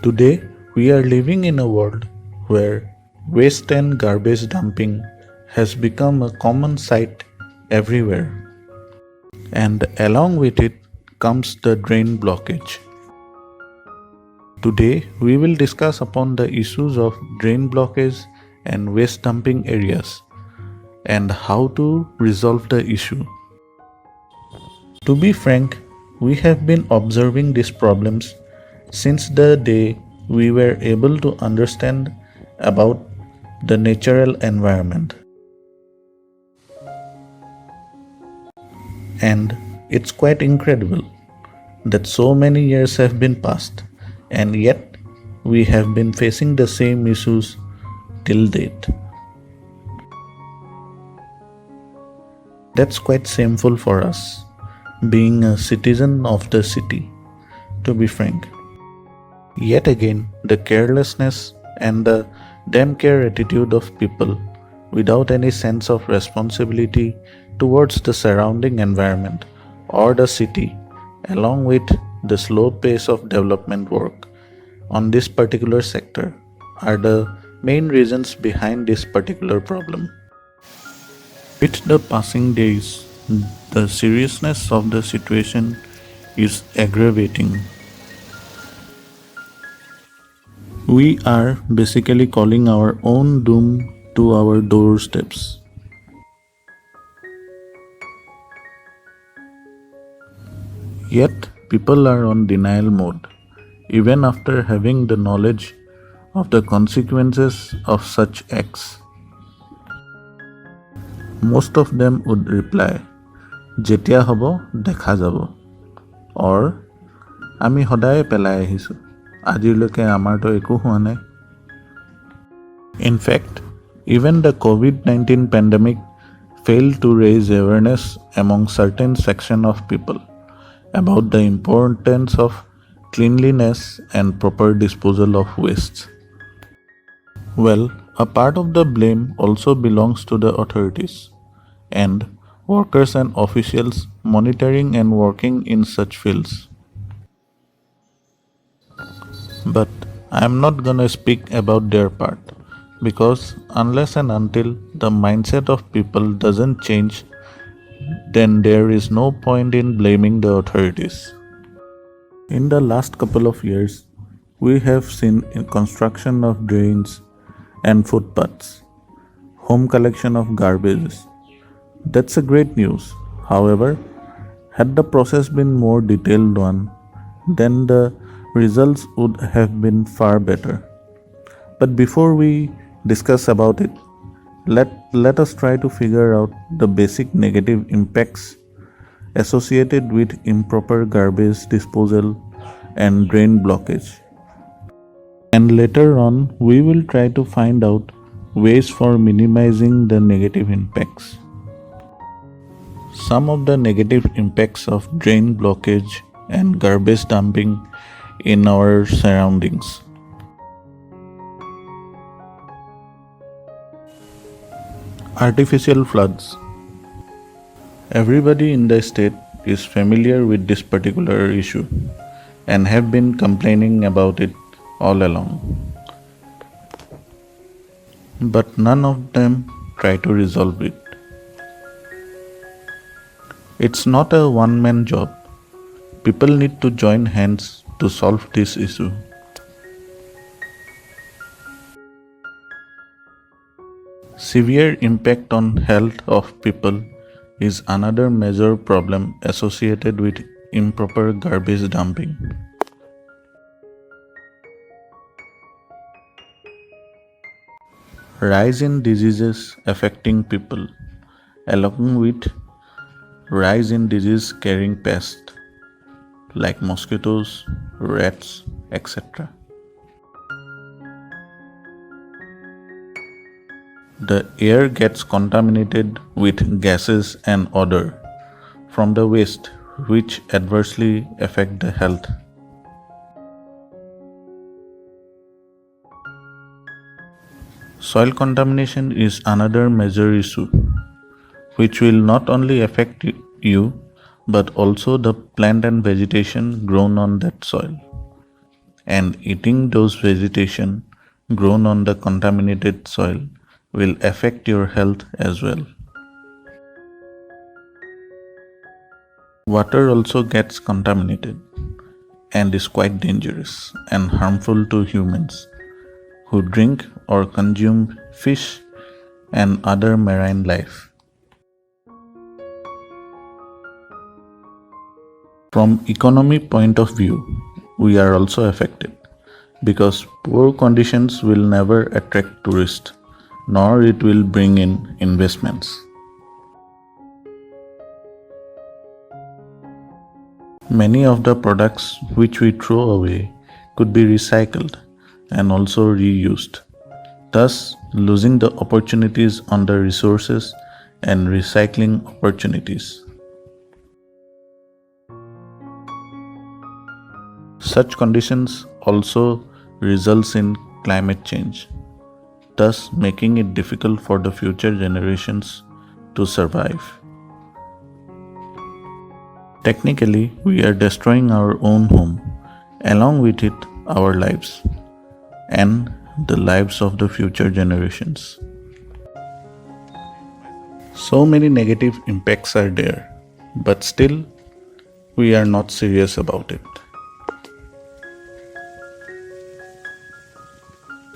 Today, we are living in a world where waste and garbage dumping has become a common sight everywhere, and along with it comes the drain blockage. Today, we will discuss upon the issues of drain blockage and waste dumping areas and how to resolve the issue. To be frank, we have been observing these problems since the day we were able to understand about the natural environment. And it's quite incredible that so many years have been passed and yet we have been facing the same issues till date. That's quite shameful for us, being a citizen of the city, to be frank. Yet again, the carelessness and the damn care attitude of people without any sense of responsibility towards the surrounding environment or the city, along with the slow pace of development work on this particular sector, are the main reasons behind this particular problem. With the passing days, the seriousness of the situation is aggravating. We are basically calling our own doom to our doorsteps. Yet, people are on denial mode, even after having the knowledge of the consequences of such acts. Most of them would reply, "যেতিয়া হ'ব দেখা যাব," or "আমি সদায় পেলাই আহিছোঁ, আজিলৈকে আমাৰতো একো হোৱা নাই." In fact, even the COVID-19 pandemic failed to raise awareness among certain section of people about the importance of cleanliness and proper disposal of wastes. Well, a part of the blame also belongs to the authorities and workers and officials monitoring and working in such fields. But I am not gonna speak about their part because unless and until the mindset of people doesn't change, then there is no point in blaming the authorities. In the last couple of years, we have seen construction of drains and footpaths, home collection of garbage. That's a great news. However, had the process been more detailed one, then the results would have been far better. But before we discuss about it, let us try to figure out the basic negative impacts associated with improper garbage disposal and drain blockage. And later on, we will try to find out ways for minimizing the negative impacts. Some of the negative impacts of drain blockage and garbage dumping in our surroundings. Artificial floods. Everybody in the state is familiar with this particular issue and have been complaining about it all along. But none of them try to resolve it. It's not a one-man job. People need to join hands to solve this issue. Severe impact on health of people is another major problem associated with improper garbage dumping. Rise in diseases affecting people, along with rise in disease carrying pests like mosquitoes, rats, etc. The air gets contaminated with gases and odor from the waste, which adversely affect the health. Soil contamination is another major issue, which will not only affect you, but also the plant and vegetation grown on that soil. and eating those vegetation grown on the contaminated soil will affect your health as well. Water also gets contaminated and is quite dangerous and harmful to humans who drink or consume fish and other marine life. From economy point of view, we are also affected because poor conditions will never attract tourists nor it will bring in investments. Many of the products which we throw away could be recycled and also reused, thus losing the opportunities on the resources and recycling opportunities. Such conditions also results in climate change, thus making it difficult for the future generations to survive. Technically, we are destroying our own home, along with it our lives, and the lives of the future generations. So many negative impacts are there, but still we are not serious about it.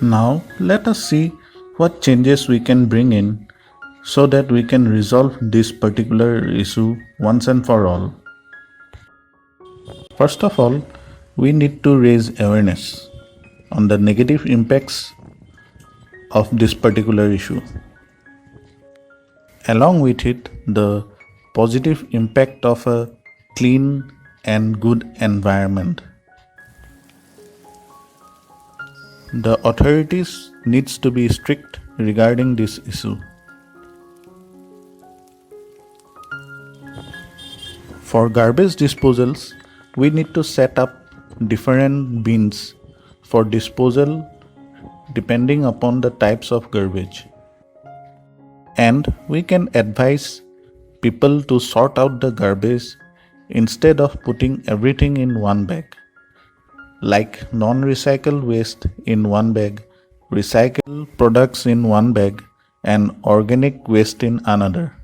Now let us see what changes we can bring in so that we can resolve this particular issue once and for all. First of all, we need to raise awareness on the negative impacts of this particular issue. Along with it, the positive impact of a clean and good environment. The authorities needs to be strict regarding this issue. For garbage disposals, we need to set up different bins for disposal depending upon the types of garbage. And we can advise people to sort out the garbage instead of putting everything in one bag. Like non-recycled waste in one bag, recycled products in one bag, and organic waste in another.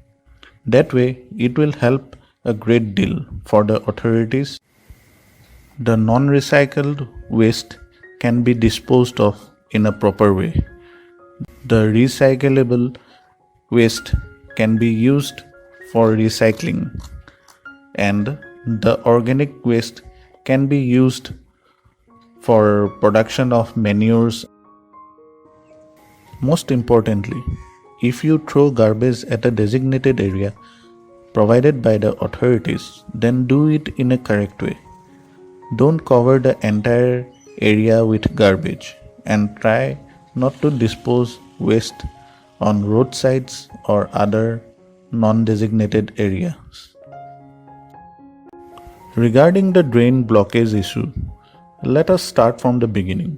That way, it will help a great deal for the authorities. The non-recycled waste can be disposed of in a proper way. The recyclable waste can be used for recycling, and the organic waste can be used for production of manures. Most importantly, if you throw garbage at a designated area provided by the authorities, then do it in a correct way. Don't cover the entire area with garbage and try not to dispose waste on roadsides or other non-designated areas. Regarding the drain blockage issue, let us start from the beginning.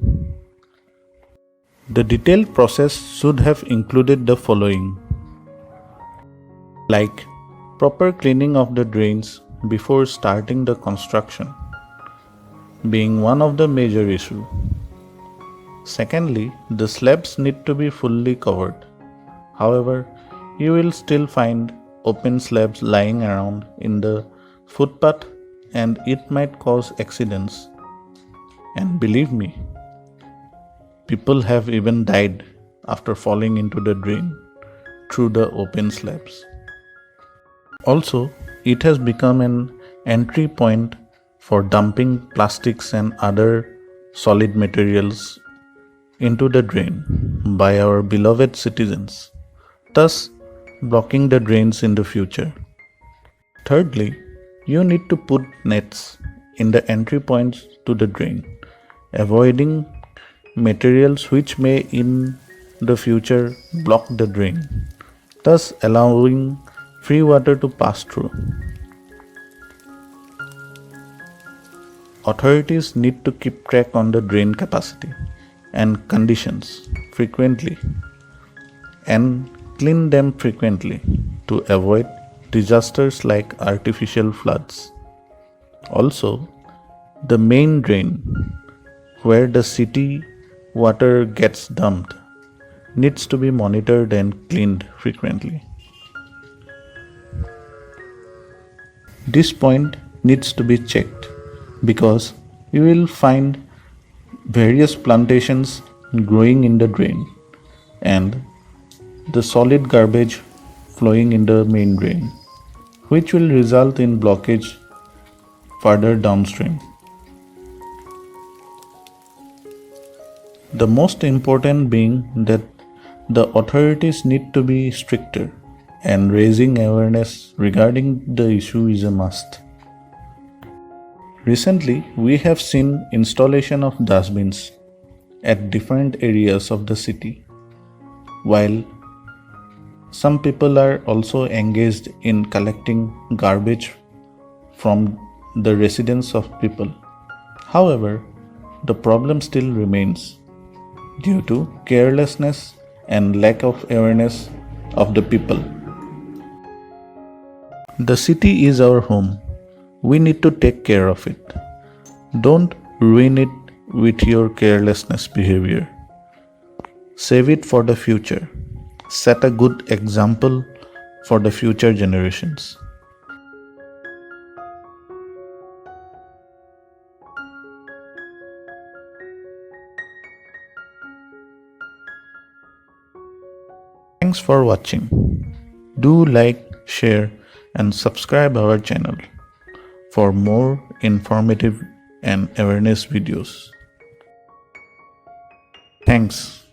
The detailed process should have included the following, like proper cleaning of the drains before starting the construction, being one of the major issues. Secondly, the slabs need to be fully covered. However, you will still find open slabs lying around in the footpath and it might cause accidents. And believe me, people have even died after falling into the drain through the open slabs. Also, it has become an entry point for dumping plastics and other solid materials into the drain by our beloved citizens, thus blocking the drains in the future. Thirdly, you need to put nets in the entry points to the drain, avoiding materials which may in the future block the drain, thus allowing free water to pass through. Authorities need to keep track on the drain capacity and conditions frequently and clean them frequently to avoid disasters like artificial floods. Also, the main drain where the city water gets dumped needs to be monitored and cleaned frequently. This point needs to be checked because you will find various plantations growing in the drain and the solid garbage flowing in the main drain, which will result in blockage further downstream. The most important being that the authorities need to be stricter and raising awareness regarding the issue is a must. Recently, we have seen installation of dustbins at different areas of the city, while some people are also engaged in collecting garbage from the residence of people. However, the problem still remains due to carelessness and lack of awareness of the people. The city is our home. We need to take care of it. Don't ruin it with your carelessness behavior. Save it for the future. Set a good example for the future generations. Thanks for watching. Do like, share and subscribe our channel for more informative and awareness videos. Thanks.